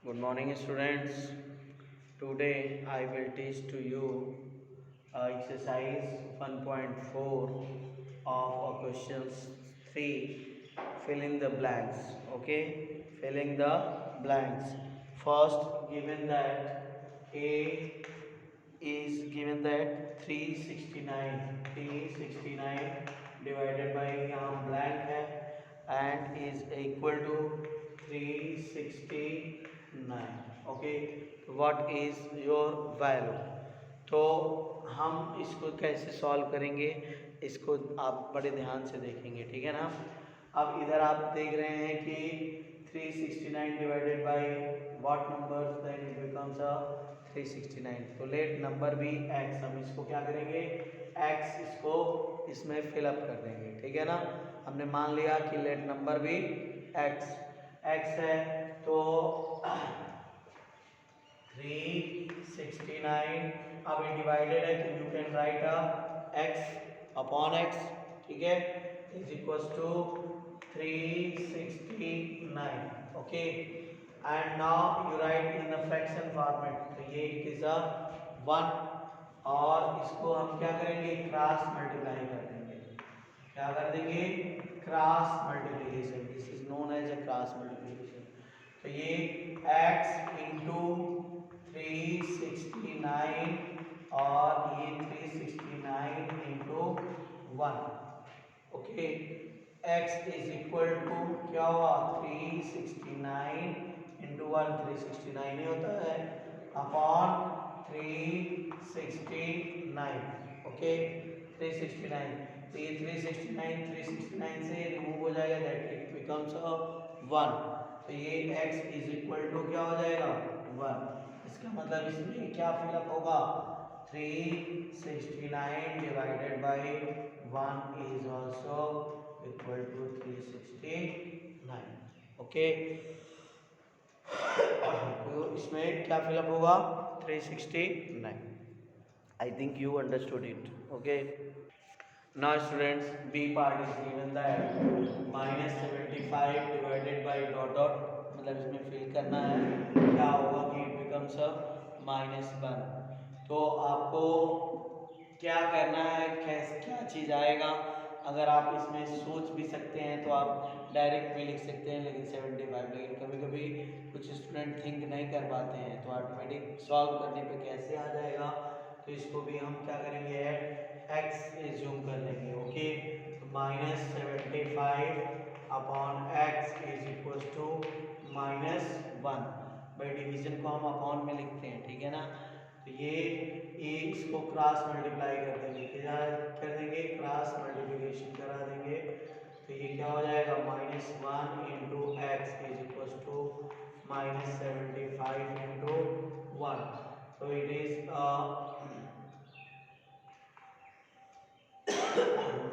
Good morning, students. Today I will teach to you exercise 1.4 of questions 3. Fill in the blanks. Okay, filling the blanks. First, given that A is given that 369 divided by यहाँ blank है and is equal to 369. Okay, what is your value? तो हम इसको कैसे solve करेंगे, इसको आप बड़े ध्यान से देखेंगे, ठीक है ना। अब इधर आप देख रहे हैं कि 369 divided by what number, then it becomes a 369. तो लेट नंबर भी x, हम इसको क्या करेंगे, x इसको इसमें फिलअप कर देंगे, ठीक है ना। हमने मान लिया कि लेट नंबर भी x है, तो 369 अब ये डिवाइडेड है तो you can write x upon x, ठीक है, is equals to 369. Okay, and now you write in the fraction format. तो ये इट इज अ 1 और इसको हम क्या करेंगे, क्रॉस मल्टीप्लाई कर देंगे. क्या कर देंगे, cross multiplication. This is known as a cross multiplication. तो ये x इंटू 369 और ये 369 into 1. Okay, x is equal to क्या हुआ, 369 इंटू 1, 369 ही होता है, अपॉन 369. ओके, 369. तो ये 369 से रिमूव हो जाएगा, दैट इट बिकम्स अ 1. तो ये x इज इक्वल टू क्या हो जाएगा, 1. इसका मतलब इसमें क्या फिलअप होगा, 369 divided by 1 is also equal to 369. Okay, तो इसमें क्या फिलअप होगा, 369. I think you understood it. Okay, now students, b part is given that -75 divided by dot dot, मतलब इसमें फिल करना है, क्या होगा कि it becomes a -1. तो आपको क्या करना है, कैसे क्या चीज़ आएगा, अगर आप इसमें सोच भी सकते हैं तो आप डायरेक्ट भी लिख सकते हैं, लेकिन 75, लेकिन कभी कभी कुछ स्टूडेंट थिंक नहीं कर पाते हैं, तो ऑटोमेटिक सॉल्व करने पे कैसे आ जाएगा, तो इसको भी हम क्या करेंगे, x एज्यूम कर लेंगे. ओके, तो -75 upon x is equal to -1. By division को हम अपॉन में लिखते हैं, ठीक है ना. तो ये इसको क्रॉस मल्टीप्लाई कर देंगे, क्या कर देंगे, क्रॉस मल्टीप्लिकेशन करा देंगे. तो ये क्या हो जाएगा, -1 into x is equal to -75 into 1. तो इट इज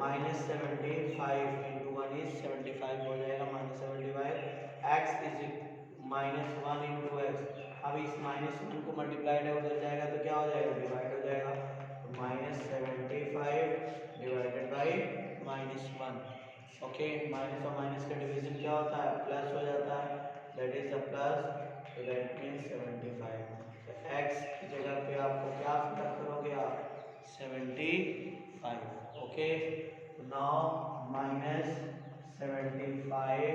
-75 इंटू 1 इज 75 हो जाएगा, -75. x is -1 into x. अब इस -1 को मल्टीप्लाइड है उधर जाएगा तो क्या हो जाएगा, डिवाइड हो जाएगा. तो -75 डिवाइडेड बाई -1. ओके, माइनस और माइनस का डिवीजन क्या होता है, प्लस हो जाता है, दैट इज अ प्लस. तो दैट मीन्स 75. तो x की जगह पे आपको क्या फिलअप करोगे आप, 75. Okay, now -75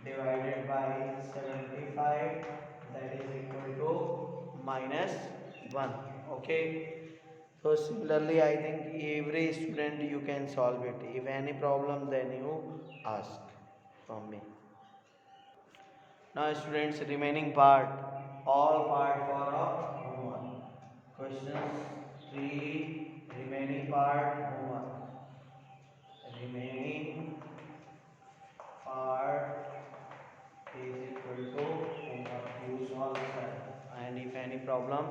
divided by 75, that is equal to -1. Okay, so similarly I think every student you can solve it. If any problem then you ask from me. Now students, remaining part, all part for a homework. Questions 3, remaining part homework. Remaining part is equal to homework. You solve that. And if any problem,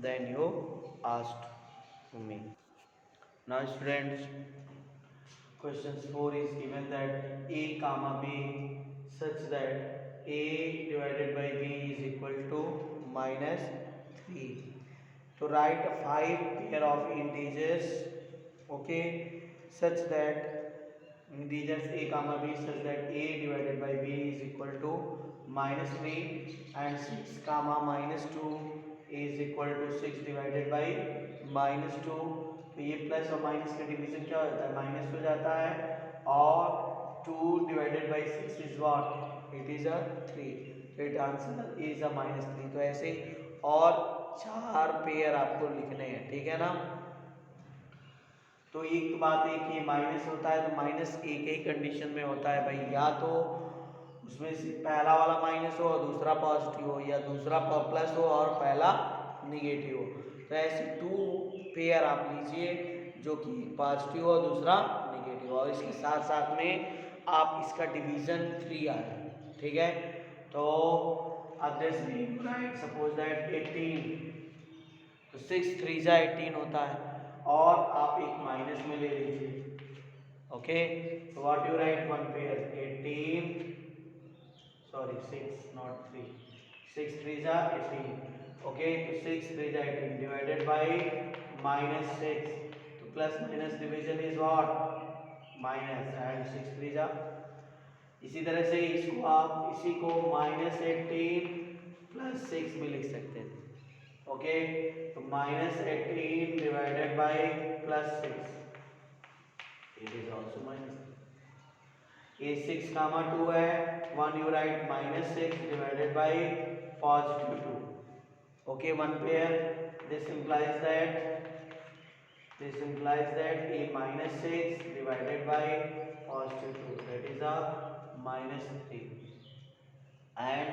then you ask to me. Now students, questions 4 is given that a comma b such that a divided by b is equal to -3. To write 5 pair of integers, okay, such that integers a comma b such that a divided by b is equal to -3 and 6 comma -2 is equal to 6 divided by -2। तो ये plus और minus का division क्या हो जाता है, minus हो जाता है, और 2 divided by 6 is what, it is a 3। तो इट आंसर इज a -3। तो ऐसे और 4 पेयर आपको लिखने हैं, ठीक है ना। तो एक तो बात है कि माइनस होता है तो माइनस एक ही कंडीशन में होता है भाई, या तो उसमें से पहला वाला माइनस हो और दूसरा पॉजिटिव हो, या दूसरा प्लस हो और पहला निगेटिव हो। तो ऐसे 2 पेयर आप लीजिए जो कि पॉजिटिव और दूसरा निगेटिव, और इसके साथ साथ में आप इसका डिवीजन 3 आए, ठीक है। तो अब जैसे राइट सपोज दैट 18, तो 6 3 जा 18 होता है, और आप एक माइनस में ले लीजिए, ओके। तो what you right one pair 18, sorry 6 not 3, 6 3 जा 18, ओके। तो 6 3 जा 18 डिवाइडेड बाय -6, तो plus minus division is what, minus, and 6 3 जा। इसी तरह से इसको आप इसी को -18 प्लस 6 भी लिख सकते हैं, ओके। तो -18 divided by +6, it is also minus. ये 6 कामा 2 है, 1 you right -6 divided by +2, okay, 1 pair. This implies that a -6 divided by +2, that is a -3, and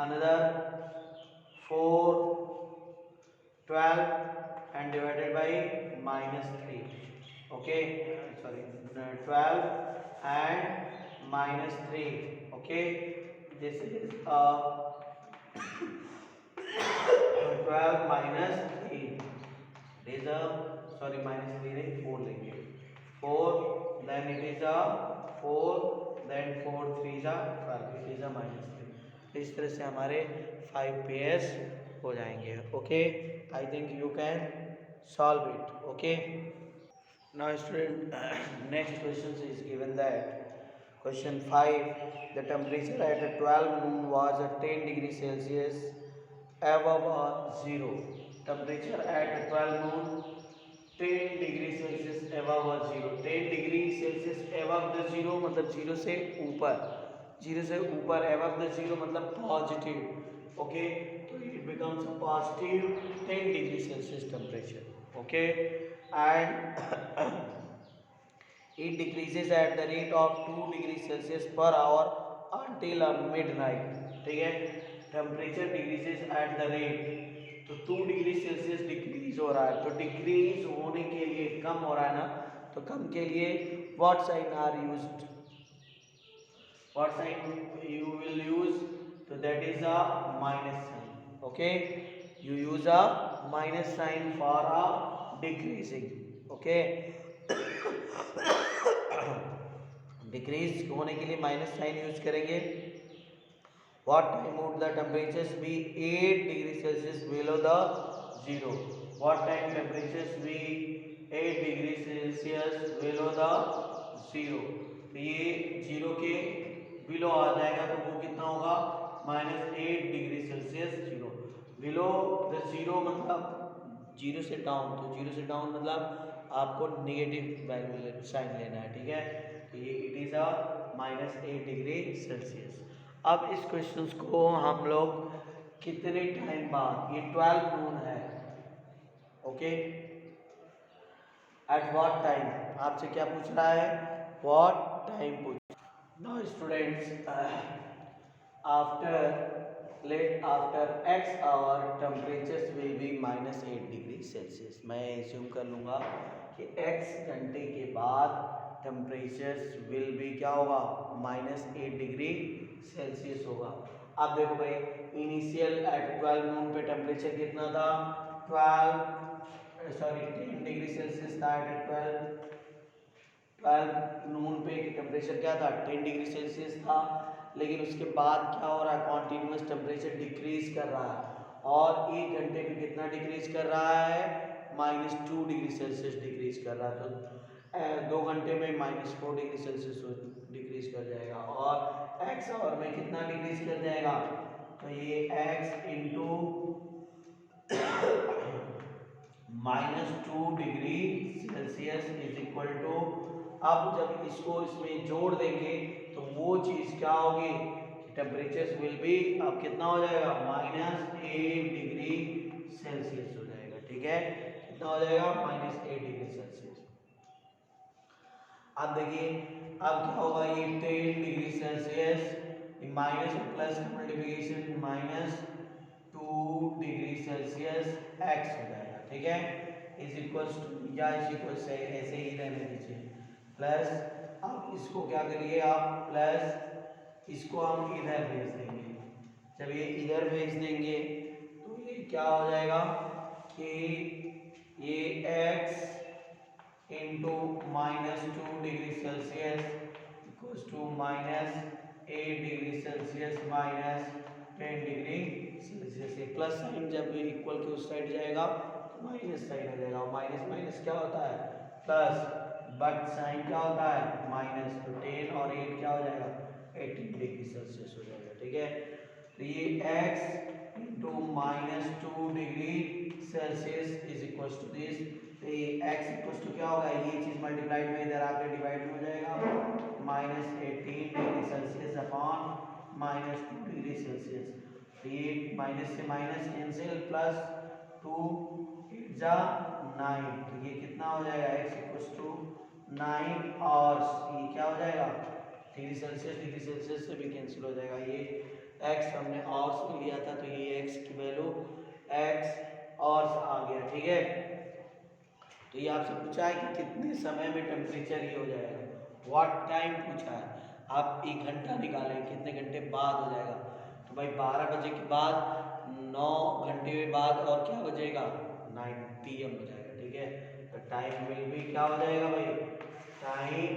another 4 12 and divided by -3, okay, sorry, 12 and -3, okay. This is 12 minus 3, it is a, sorry, -3 नहीं 4 लेंगे, 4, then it is a 4, then 4 3 जा 12, it is a -3। तो इस तरह से हमारे 5 pairs हो जाएंगे, okay. I think you can solve it, okay. Now student, next question is given that question 5, the temperature eight 12 noon was at 10 degree Celsius above 0। Temperature at 12 noon 10 degree Celsius above 0, 10 degree Celsius above the 0 मतलब 0 से ऊपर, 0 से ऊपर, above the 0 मतलब positive, okay. तो it becomes a positive 10 degree Celsius temperature, okay, and it decreases at the rate of 2 degree Celsius per hour until midnight, ठीक है। Temperature decreases at the rate, तो 2 डिग्री सेल्सियस डिक्रीज हो रहा है, तो decrease होने के लिए, कम हो रहा है ना, तो कम के लिए what sign are used, what sign you will use, so that is a minus sign, okay, you use a minus sign for a decreasing, okay। Decrease होने के लिए माइनस साइन यूज करेंगे। what time would the temperatures be 8 degree celsius below the zero, what time temperatures be 8 degree celsius below the zero, तो ये zero के below आ जाएगा, तो वो कितना होगा, -8 degree Celsius zero, below the zero मतलब जीरो से डाउन, तो जीरो से डाउन मतलब आपको नेगेटिव वैल्यू साइन लेना है, ठीक है। तो ये it is a -8 degree Celsius. अब इस क्वेश्चन को हम लोग कितने टाइम बाद, ये 12 नून है, ओके, एट व्हाट टाइम, आपसे क्या पूछ रहा है, व्हाट टाइम पूछ। Now students, after x hour temperatures will be -8 degree Celsius. मैं एज्यूम कर लूँगा कि x घंटे के बाद टेम्परेचर्स विल बी क्या होगा, -8 डिग्री सेल्सियस होगा। अब देखो भाई, इनिशियल एट 12 नून पे टेम्परेचर कितना था, 10 डिग्री सेल्सियस था एट 12 नून पे टेम्परेचर क्या था, 10 डिग्री सेल्सियस था। लेकिन उसके बाद क्या हो रहा है, कॉन्टिन्यूस टेम्परेचर डिक्रीज कर रहा है, और एक घंटे में कितना डिक्रीज कर रहा है, -2 डिग्री सेल्सियस डिक्रीज कर रहा है। तो 2 घंटे में -4 डिग्री सेल्सियस डिक्रीज कर जाएगा, और x आवर में कितना डिक्रीज कर जाएगा, तो ये x into -2 degree Celsius is equal to, अब जब इसको इसमें जोड़ देंगे तो वो चीज क्या होगी, टेम्परेचर विल बी, अब कितना हो जाएगा, -8 डिग्री सेल्सियस हो जाएगा। ठीक है, कितना हो जाएगा, -8 डिग्री सेल्सियस। अब देखिए अब क्या होगा, ये 10 degree Celsius minus plus multiplication -2 degree Celsius x हो जाएगा। ठीक है, इज इक्वल्स टू या इज इक्वल से ऐसे ही रहने दीजिए, प्लस अब इसको क्या करिए आप, प्लस इसको हम इधर भेज देंगे, जब ये इधर भेज देंगे तो ये क्या हो जाएगा कि ये x into -2 degree Celsius equals to -8 degree Celsius -10 degree Celsius. ये प्लस साइन जब इक्वल के उस साइड जाएगा तो माइनस साइन हो जाएगा, और माइनस माइनस क्या होता है, प्लस, बट साइन क्या होता है, माइनस, तो 10 और 8 क्या हो जाएगा, 18 डिग्री सेल्सियस हो जाएगा। ठीक है, तो ये x into -2 degree Celsius is equal to this, तो ये x इक्वल टू क्या होगा, ये चीज मल्टीप्लाइड में इधर आके डिवाइड हो जाएगा, -18 degree Celsius upon -2 degree Celsius, तो ये माइनस से माइनस कैंसिल, प्लस 2 8 जा 9, तो ये कितना हो जाएगा, x इक्वल टू 9 आवर्स, ये क्या हो जाएगा, डिग्री सेल्सियस से भी कैंसिल हो जाएगा, ये x हमने आवर्स में लिया था तो ये x की वैल्यू x आवर्स आ गया। ठीक है, तो ये आपसे पूछा है कि कितने समय में टेम्परेचर ये हो जाएगा, व्हाट टाइम पूछा है, आप 1 घंटा निकालें कितने घंटे बाद हो जाएगा, तो भाई 12 बजे के बाद 9 घंटे बाद और क्या बजेगा, 9 PM हो जाएगा। ठीक है, तो टाइम विल बी क्या हो जाएगा भाई, टाइम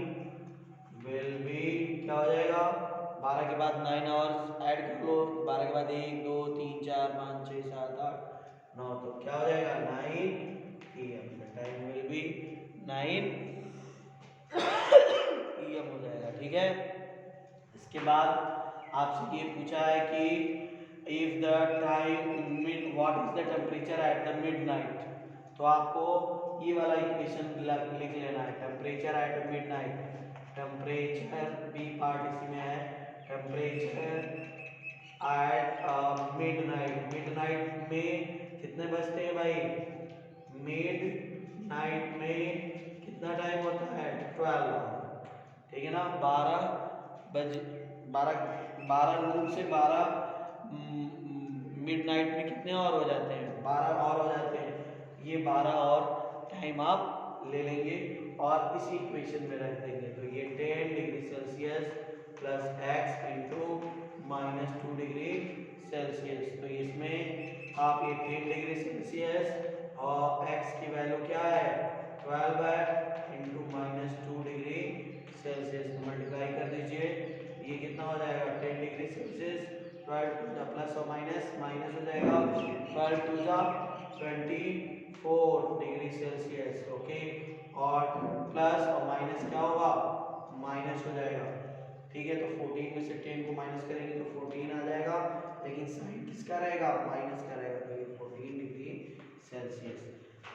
विल बी क्या हो जाएगा, 12 के बाद 9 आवर्स ऐड कर लो, 12 के बाद 1 2 3 4 5 6 7 8 9, तो क्या हो जाएगा 9 PM, time will be 9 PM हो जाएगा। ठीक है, इसके बाद आपसे ये पूछा है कि if the time mid what is the temperature at the midnight, तो आपको ये वाला इक्वेशन लिख लेना है, temperature at midnight, temperature B part इसी में है, टेम्परेचर एट मिडनाइट में कितने बजते हैं भाई, मिडनाइट में कितना टाइम होता है, 12। ठीक है ना, 12 बज 12 12 नून से 12 मिडनाइट में कितने और हो जाते हैं, 12 और हो जाते हैं, ये 12 और टाइम आप ले लेंगे और इसी इक्वेशन में रख देंगे, तो ये 10 degree Celsius plus x into -2 degree Celsius, तो इसमें आप ये 10 डिग्री सेल्सियस और x की वैल्यू क्या है 12 है इंटू -2 डिग्री सेल्सियस, मल्टीप्लाई कर दीजिए, ये कितना हो जाएगा 10 डिग्री सेल्सियस, 12 टू जा प्लस और माइनस माइनस हो जाएगा, 12 टू जा 24 डिग्री सेल्सियस। ओके, और प्लस और माइनस क्या होगा, माइनस हो जाएगा। ठीक है, तो 14 में से 10 को माइनस करेंगे तो 14 आ जाएगा, लेकिन साइन किसका रहेगा, माइनस का रहेगा, तो ये 14 डिग्री सेल्सियस।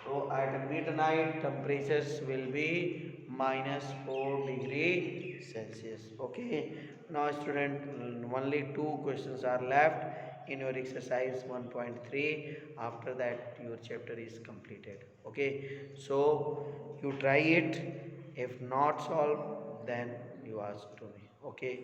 तो at midnight temperatures will be -4 degree Celsius. Okay, now student, only 2 questions are left in your exercise 1.3. After that your chapter is completed. Okay, so you try it, if not solved then you ask to me. Okay.